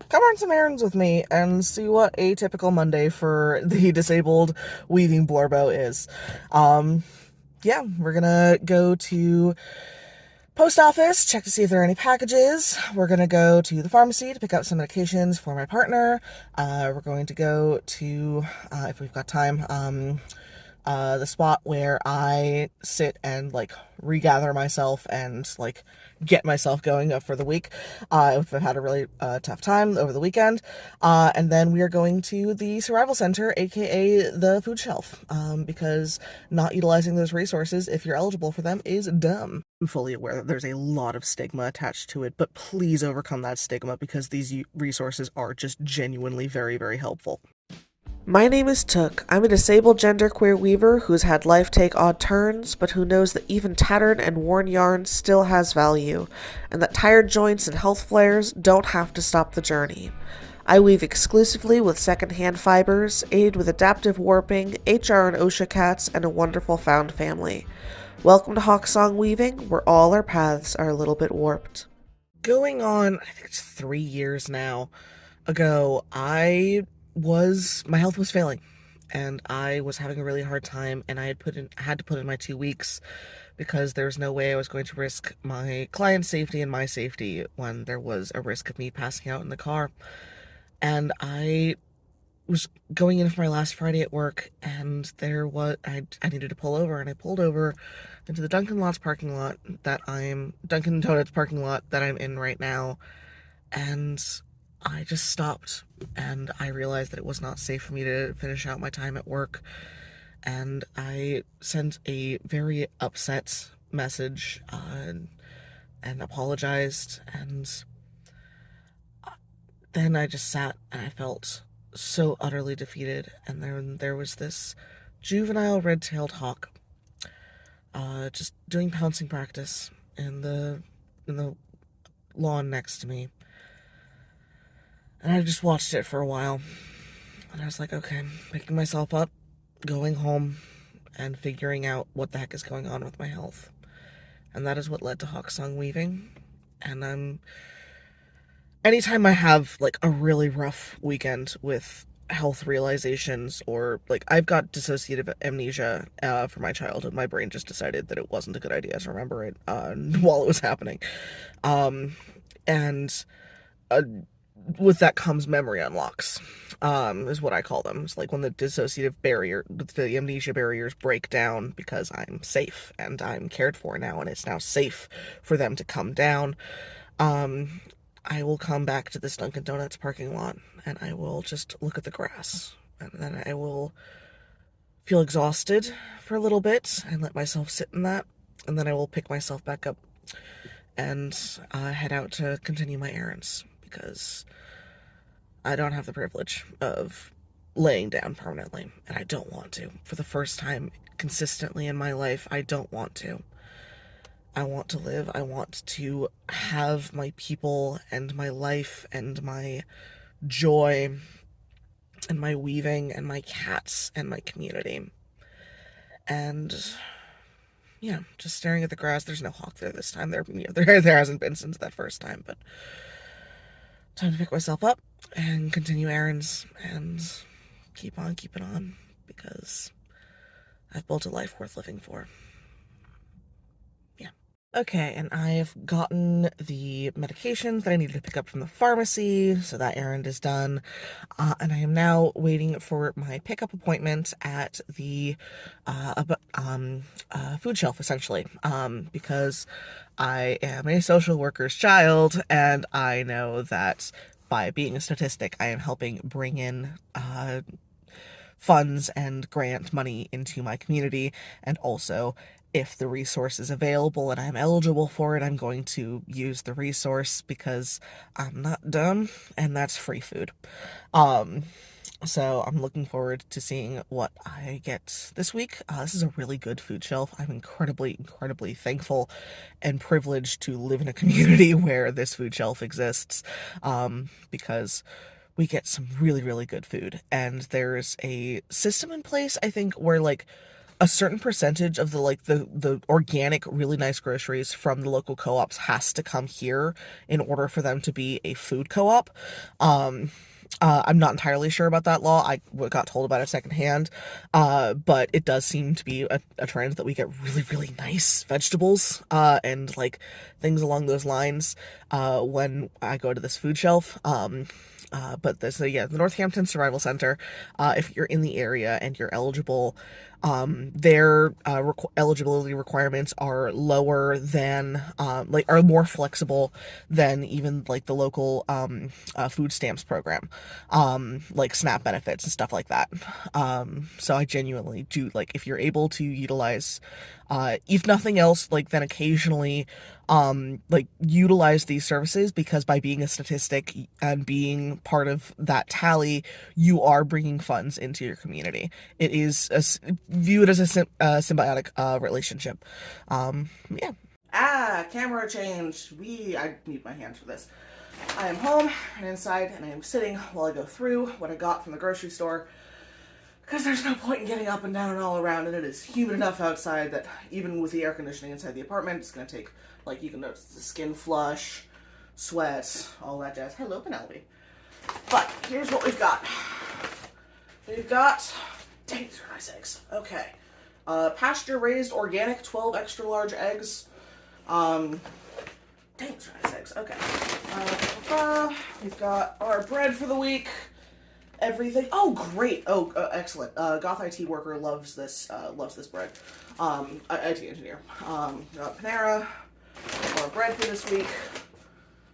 come run some errands with me and see what a typical Monday for the disabled weaving blurbo is. Um, yeah, we're gonna go to post office, check to see if there are any packages. We're gonna go to the pharmacy to pick up some medications for my partner. We're going to go to, if we've got time, the spot where I sit and like regather myself and like get myself going up for the week if I've had a really tough time over the weekend. And then we are going to the survival center, aka the food shelf, because not utilizing those resources if you're eligible for them is dumb. I'm fully aware that there's a lot of stigma attached to it, but please overcome that stigma because these resources are just genuinely very, very helpful. My name is Took. I'm a disabled genderqueer weaver who's had life take odd turns, but who knows that even tattered and worn yarn still has value, and that tired joints and health flares don't have to stop the journey. I weave exclusively with secondhand fibers, aided with adaptive warping, HR and OSHA cats, and a wonderful found family. Welcome to Hawksong Weaving, where all our paths are a little bit warped. Going on, I think it's 3 years now ago, my health was failing and I was having a really hard time, and I had to put in my 2 weeks because there's no way I was going to risk my client's safety and my safety when there was a risk of me passing out in the car. And I was going in for my last Friday at work, and I needed to pull over, and I pulled over into the Dunkin' Donuts parking lot that I'm in right now, and I just stopped, and I realized that it was not safe for me to finish out my time at work, and I sent a very upset message and apologized, and then I just sat and I felt so utterly defeated. And then there was this juvenile red-tailed hawk just doing pouncing practice in the lawn next to me. And I just watched it for a while. And I was like, okay, picking myself up, going home, and figuring out what the heck is going on with my health. And that is what led to Hawksong Weaving. And anytime I have like a really rough weekend with health realizations, or like I've got dissociative amnesia from my childhood, my brain just decided that it wasn't a good idea to remember it while it was happening. Um, and uh, with that comes memory unlocks, is what I call them. It's like when the amnesia barriers break down because I'm safe and I'm cared for now, and it's now safe for them to come down. Um, I will come back to this Dunkin' Donuts parking lot and I will just look at the grass. And then I will feel exhausted for a little bit and let myself sit in that. And then I will pick myself back up and head out to continue my errands because I don't have the privilege of laying down permanently, and I don't want to. For the first time consistently in my life, I don't want to. I want to live. I want to have my people and my life and my joy and my weaving and my cats and my community. And yeah, just staring at the grass. There's no hawk there this time. There hasn't been since that first time, but time to pick myself up and continue errands and keep on keeping on because I've built a life worth living for. Yeah. Okay, and I've gotten the medications that I needed to pick up from the pharmacy, so that errand is done. And I am now waiting for my pickup appointment at the food shelf, essentially, because I am a social worker's child, and I know that by being a statistic, I am helping bring in funds and grant money into my community, and also if the resource is available and I'm eligible for it, I'm going to use the resource because I'm not dumb, and that's free food. Um, so I'm looking forward to seeing what I get this week. This is a really good food shelf. I'm incredibly, incredibly thankful and privileged to live in a community where this food shelf exists, because we get some really, really good food. And there's a system in place, I think, where like a certain percentage of the organic, really nice groceries from the local co-ops has to come here in order for them to be a food co-op. Um, I'm not entirely sure about that law. I got told about it secondhand, but it does seem to be a trend that we get really, really nice vegetables and like things along those lines when I go to this food shelf. But this, yeah, the Northampton Survival Center, if you're in the area and you're eligible, their eligibility requirements are lower than, are more flexible than even like the local food stamps program, like SNAP benefits and stuff like that. So I genuinely do, like, if you're able to utilize, if nothing else, like, then occasionally like utilize these services, because by being a statistic and being part of that tally, you are bringing funds into your community. It is viewed as a symbiotic relationship. Yeah. Camera change. I need my hands for this. I am home and inside, and I am sitting while I go through what I got from the grocery store, because there's no point in getting up and down and all around, and it is humid enough outside that even with the air conditioning inside the apartment, it's going to take, like, you can notice the skin flush, sweat, all that jazz. Hello, Penelope. But here's what we've got. We've got, dang, these are nice eggs. Okay. Pasture-raised organic 12 extra large eggs. Dang, these are nice eggs. Okay. We've got our bread for the week. Everything. Oh, great. Oh, excellent. Goth IT worker loves this bread. IT engineer. Panera. Our bread for this week.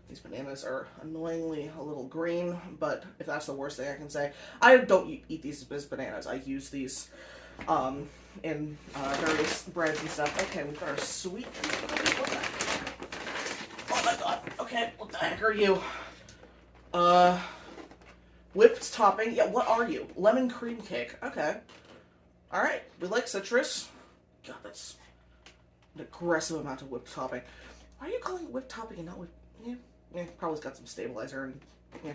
These bananas are annoyingly a little green, but if that's the worst thing I can say, I don't eat these as bananas. I use these in various breads and stuff. Okay, we've got our sweet. What the heck? Oh my god. Okay, what the heck are you? Whipped topping. Yeah, what are you? Lemon cream cake. Okay. Alright, we like citrus. God, that's an aggressive amount of whipped topping. Why are you calling it whipped topping and not whipped? Yeah, probably got some stabilizer and yeah.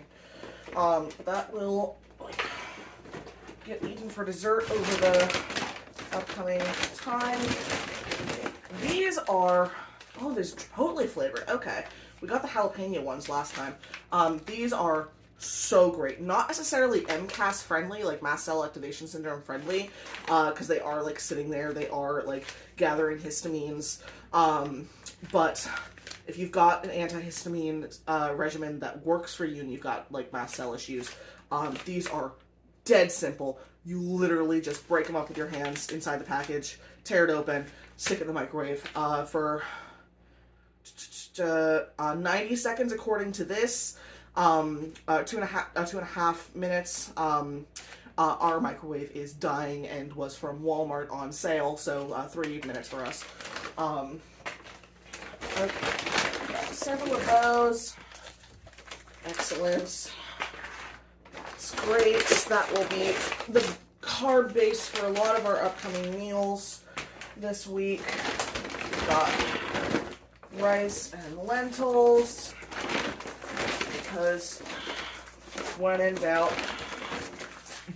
That will get eaten for dessert over the upcoming time. These are, oh, there's Chipotle flavored. Okay, we got the jalapeno ones last time. These are so great. Not necessarily MCAS friendly, like mast cell activation syndrome friendly, because they are like sitting there, they are like gathering histamines. But if you've got an antihistamine regimen that works for you and you've got like mast cell issues, these are dead simple. You literally just break them up with your hands inside the package, tear it open, stick it in the microwave for 90 seconds according to this. 2.5 minutes. Our microwave is dying and was from Walmart on sale, so 3 minutes for us. Okay. Got several of those. Excellent. That's great. That will be the carb base for a lot of our upcoming meals this week. We've got rice and lentils, because when in doubt,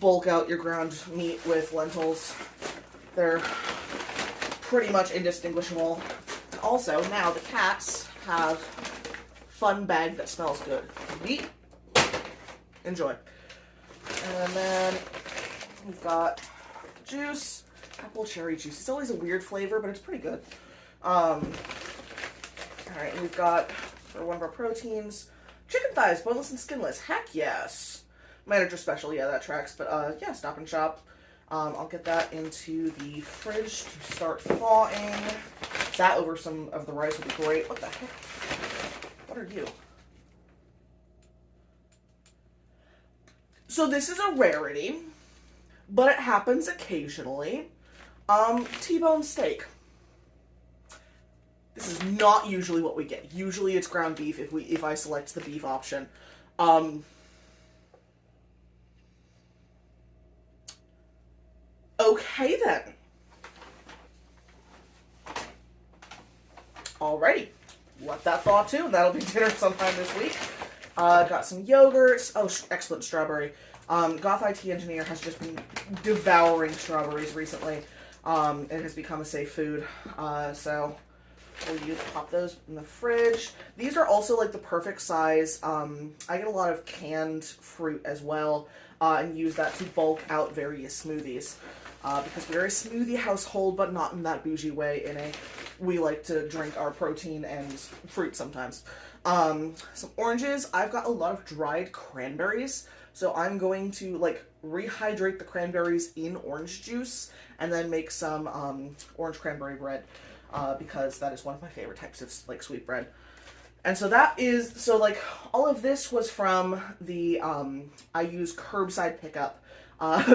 bulk out your ground meat with lentils. They're pretty much indistinguishable. Also, now the cats have fun bag that smells good. Eat. Enjoy. And then we've got juice, apple cherry juice. It's always a weird flavor, but it's pretty good. Alright, we've got, for one of our proteins, chicken thighs, boneless and skinless. Heck yes. Manager special, yeah, that tracks. But yeah, Stop and Shop. I'll get that into the fridge to start thawing. That over some of the rice would be great. What the heck? What are you? So this is a rarity, but it happens occasionally. T-bone steak. This is not usually what we get. Usually it's ground beef if I select the beef option. Okay then. Alrighty. Let that thaw too, and that'll be dinner sometime this week. Got some yogurts. Oh, excellent strawberry. Goth IT engineer has just been devouring strawberries recently. It has become a safe food. So we'll pop those in the fridge. These are also like the perfect size. I get a lot of canned fruit as well, and use that to bulk out various smoothies. Because we're a smoothie household, but not in that bougie way. We like to drink our protein and fruit sometimes. Some oranges. I've got a lot of dried cranberries, so I'm going to like rehydrate the cranberries in orange juice and then make some orange cranberry bread, because that is one of my favorite types of like sweet bread. And so like all of this was from the I use curbside pickup.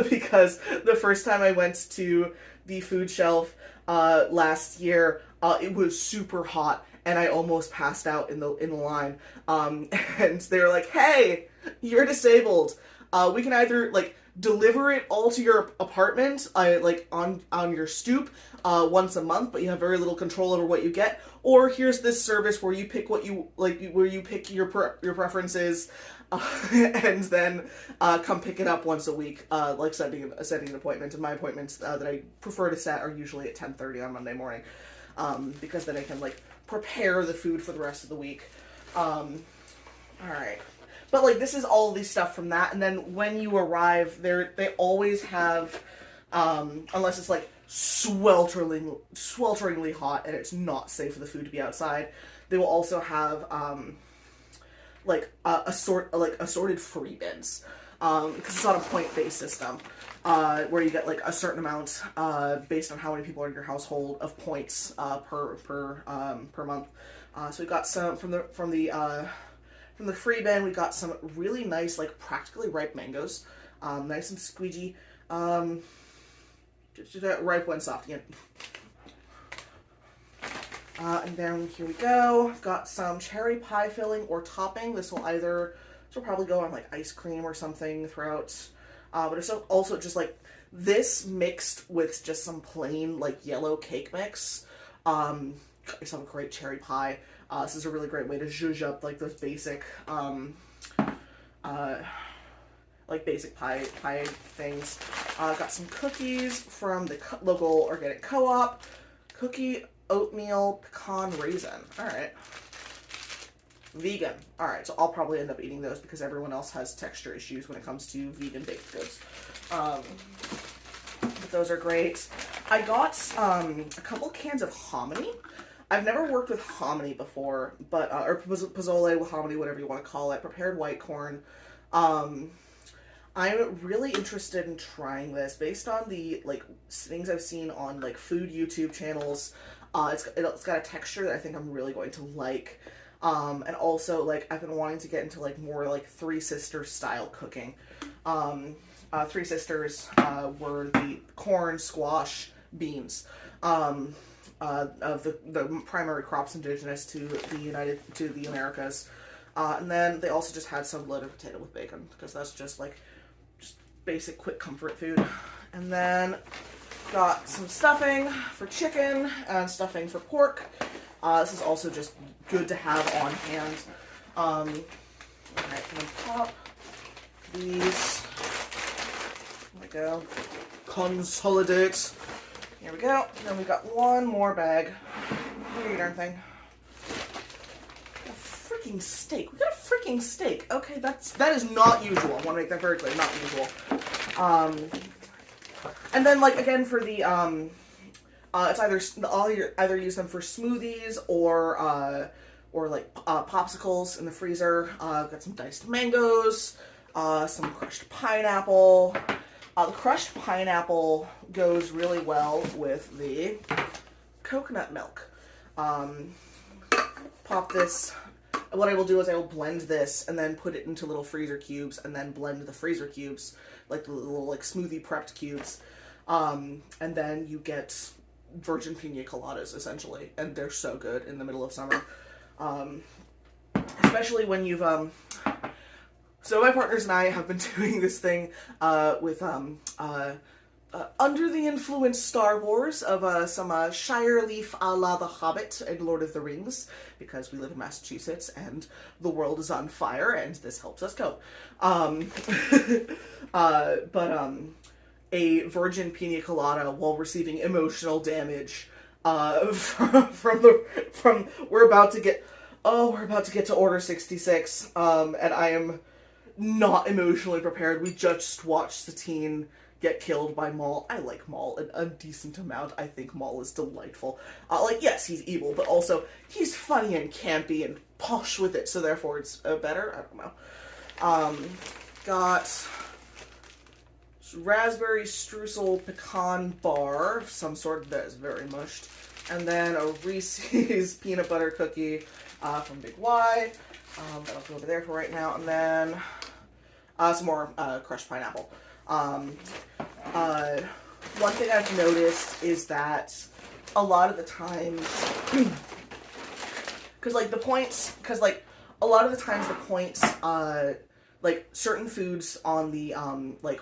Because the first time I went to the food shelf last year, it was super hot and I almost passed out in the line. And they were like, "Hey, you're disabled. We can either like deliver it all to your apartment, like on your stoop, once a month, but you have very little control over what you get. Or here's this service where you pick what you like, where you pick your preferences." And then come pick it up once a week, like setting an appointment. And my appointments that I prefer to set are usually at 10:30 on Monday morning, because then I can like prepare the food for the rest of the week. All right, but like this is all the stuff from that. And then when you arrive, they always have, unless it's like swelteringly hot and it's not safe for the food to be outside, they will also have assorted free bins, because it's on a point-based system, where you get like a certain amount based on how many people are in your household of points per month. So we got some from the free bin. We got some really nice like practically ripe mangoes, nice and squeegee, just ripe when soft again. And then here we go. I've got some cherry pie filling or topping. This will probably go on like ice cream or something throughout. But it's also just like this mixed with just some plain like yellow cake mix. Got yourself a great cherry pie. This is a really great way to zhuzh up like those basic basic pie things. Got some cookies from the local organic co-op. Cookie oatmeal pecan raisin. Alright. Vegan. Alright, so I'll probably end up eating those because everyone else has texture issues when it comes to vegan baked goods. But those are great. I got a couple cans of hominy. I've never worked with hominy before, but or pozole with hominy, whatever you want to call it. Prepared white corn. I'm really interested in trying this based on the like things I've seen on like food YouTube channels. It's got a texture that I think I'm really going to like. And also, like, I've been wanting to get into, like, more, like, Three Sisters style cooking. Three Sisters were the corn, squash, beans of the primary crops indigenous to the Americas. And then they also just had some loaded potato with bacon, because that's just, like, just basic, quick comfort food. And then got some stuffing for chicken and stuffing for pork. This is also just good to have on hand. Alright, I'm gonna pop these. There we go. Consolidate. Here we go. Then we got one more bag. Look at your darn thing. A freaking steak. We got a freaking steak. Okay, that is not usual. I want to make that very clear. Not usual. And then, like, again, for the, it's I'll either use them for smoothies or popsicles in the freezer. I've got some diced mangoes, some crushed pineapple. The crushed pineapple goes really well with the coconut milk. Pop this. What I will do is I will blend this and then put it into little freezer cubes and then blend the freezer cubes, like the little like smoothie prepped cubes. And then you get virgin pina coladas, essentially. And they're so good in the middle of summer. Especially when you've, so my partners and I have been doing this thing, with, under the influence Star Wars of, some, Shire Leaf a la The Hobbit and Lord of the Rings, because we live in Massachusetts and the world is on fire and this helps us cope. a virgin pina colada while receiving emotional damage from we're about to get to Order 66, and I am not emotionally prepared. We just watched Satine get killed by Maul. I like Maul a decent amount. I think Maul is delightful. Yes, he's evil, but also he's funny and campy and posh with it, so therefore it's better. I don't know. Got raspberry streusel pecan bar, some sort that is very mushed, and then a Reese's peanut butter cookie from Big Y. That'll go over there for right now, and then some more crushed pineapple. One thing I've noticed is that a lot of the times, because a lot of the times the points, certain foods on the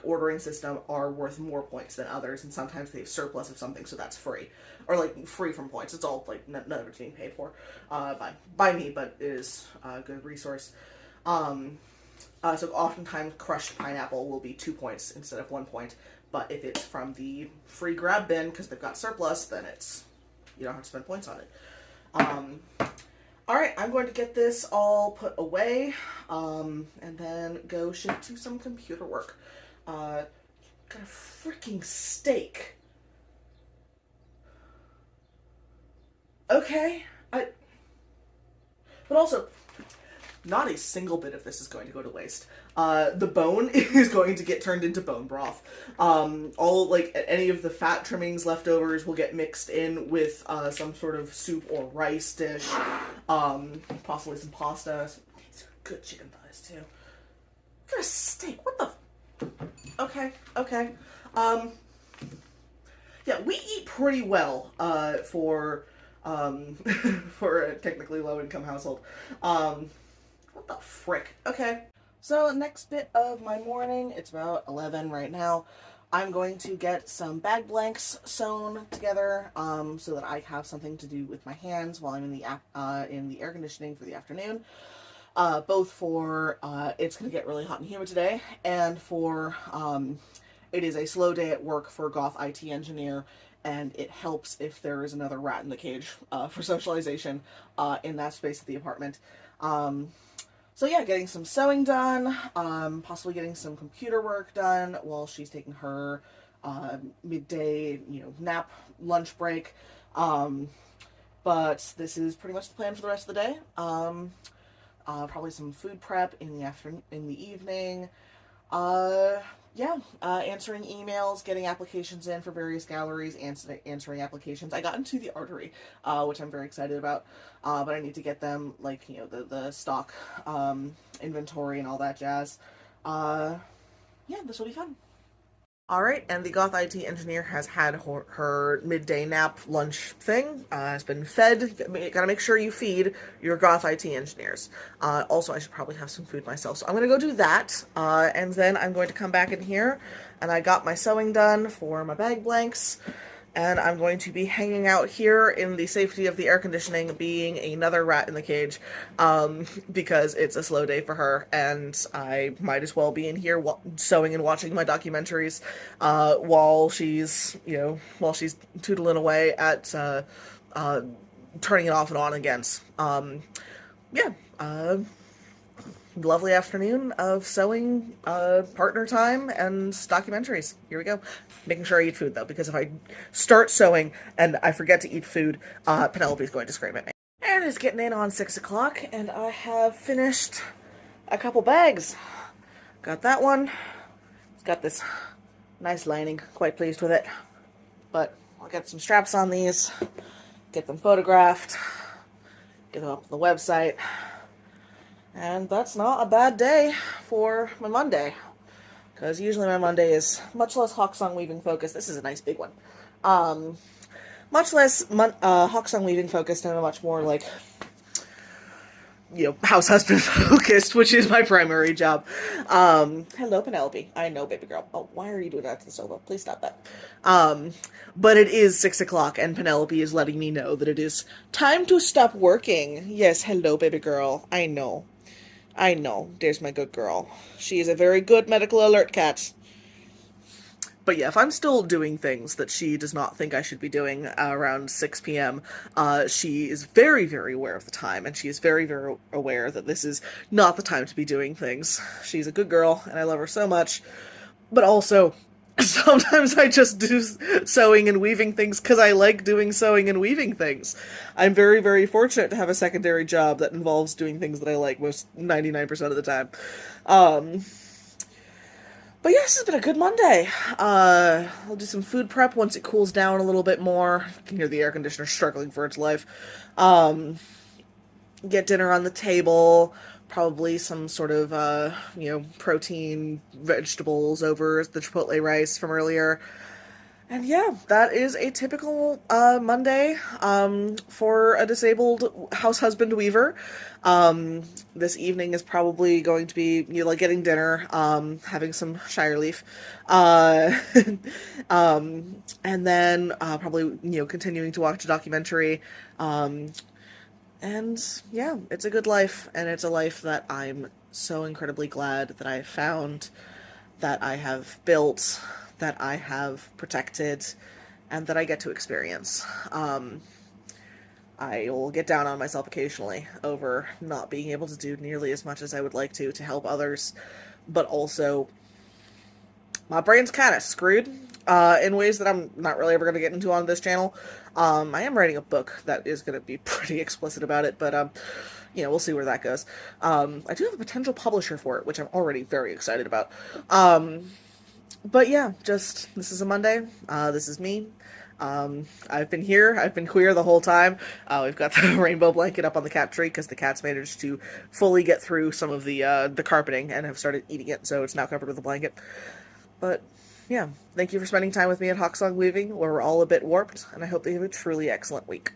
ordering system are worth more points than others, and sometimes they have surplus of something, so that's free, or free from points. It's all none of it's being paid for by me, but it is a good resource. So oftentimes crushed pineapple will be 2 points instead of 1 point, but if it's from the free grab bin because they've got surplus, then you don't have to spend points on it. Alright, I'm going to get this all put away, and then go shift to some computer work. Got a freaking steak. Okay, but also, not a single bit of this is going to go to waste. The bone is going to get turned into bone broth. Any of the fat trimmings leftovers will get mixed in with some sort of soup or rice dish. Possibly some pasta. These are good chicken thighs too. Got a steak. What the? Okay. Yeah, we eat pretty well for for a technically low income household. What the frick? Okay. So, next bit of my morning, it's about 11 right now. I'm going to get some bag blanks sewn together, so that I have something to do with my hands while I'm in the air conditioning for the afternoon. Both for, it's going to get really hot and humid today, and for, it is a slow day at work for Goth IT engineer, and it helps if there is another rat in the cage, for socialization, in that space of the apartment. So yeah, getting some sewing done, possibly getting some computer work done while she's taking her midday, nap, lunch break. But this is pretty much the plan for the rest of the day. Probably some food prep in the evening. Answering emails, getting applications in for various galleries, answering applications. I got into the artery, which I'm very excited about, but I need to get them, the stock inventory and all that jazz. This will be fun. Alright, and the Goth IT engineer has had her midday nap lunch thing, has been fed. Gotta make sure you feed your Goth IT engineers. Also, I should probably have some food myself, so I'm gonna go do that, and then I'm going to come back in here, and I got my sewing done for my bag blanks, and I'm going to be hanging out here in the safety of the air conditioning, being another rat in the cage, because it's a slow day for her, and I might as well be in here sewing and watching my documentaries, while she's tootling away at, turning it off and on again. Lovely afternoon of sewing, partner time, and documentaries. Here we go. Making sure I eat food, though, because if I start sewing and I forget to eat food, Penelope's going to scream at me. And it's getting in on 6 o'clock, and I have finished a couple bags. Got that one. It's got this nice lining. Quite pleased with it. But I'll get some straps on these, get them photographed, get them up on the website. And that's not a bad day for my Monday, because usually my Monday is much less Hawk Song Weaving focused. This is a nice big one. Much less Hawk Song Weaving focused and a much more house husband focused, which is my primary job. Hello, Penelope. I know, baby girl. Oh, why are you doing that to the sofa? Please stop that. But it is 6 o'clock, and Penelope is letting me know that it is time to stop working. Yes, hello, baby girl. I know. There's my good girl. She is a very good medical alert cat. But yeah, if I'm still doing things that she does not think I should be doing around 6 p.m., she is very, very aware of the time, and she is very, very aware that this is not the time to be doing things. She's a good girl, and I love her so much. But also, sometimes I just do sewing and weaving things because I like doing sewing and weaving things. I'm very, very fortunate to have a secondary job that involves doing things that I like most 99% of the time. Um, but yeah, this has been a good Monday. I'll do some food prep once it cools down a little bit more. I can hear the air conditioner struggling for its life. Um, get dinner on the table. Probably some sort of, protein, vegetables over the chipotle rice from earlier. And yeah, that is a typical Monday for a disabled house husband weaver. This evening is probably going to be like getting dinner, having some shire leaf, uh, and then probably continuing to watch a documentary. And yeah, it's a good life, and it's a life that I'm so incredibly glad that I have found, that I have built, that I have protected, and that I get to experience. I will get down on myself occasionally over not being able to do nearly as much as I would like to help others, but also my brain's kind of screwed in ways that I'm not really ever going to get into on this channel. I am writing a book that is going to be pretty explicit about it, but we'll see where that goes. I do have a potential publisher for it, which I'm already very excited about. But yeah, just this is a Monday. This is me. I've been here. I've been queer the whole time. We've got the rainbow blanket up on the cat tree because the cats managed to fully get through some of the carpeting and have started eating it, so it's now covered with a blanket. But yeah, thank you for spending time with me at Hawksong Weaving, where we're all a bit warped, and I hope that you have a truly excellent week.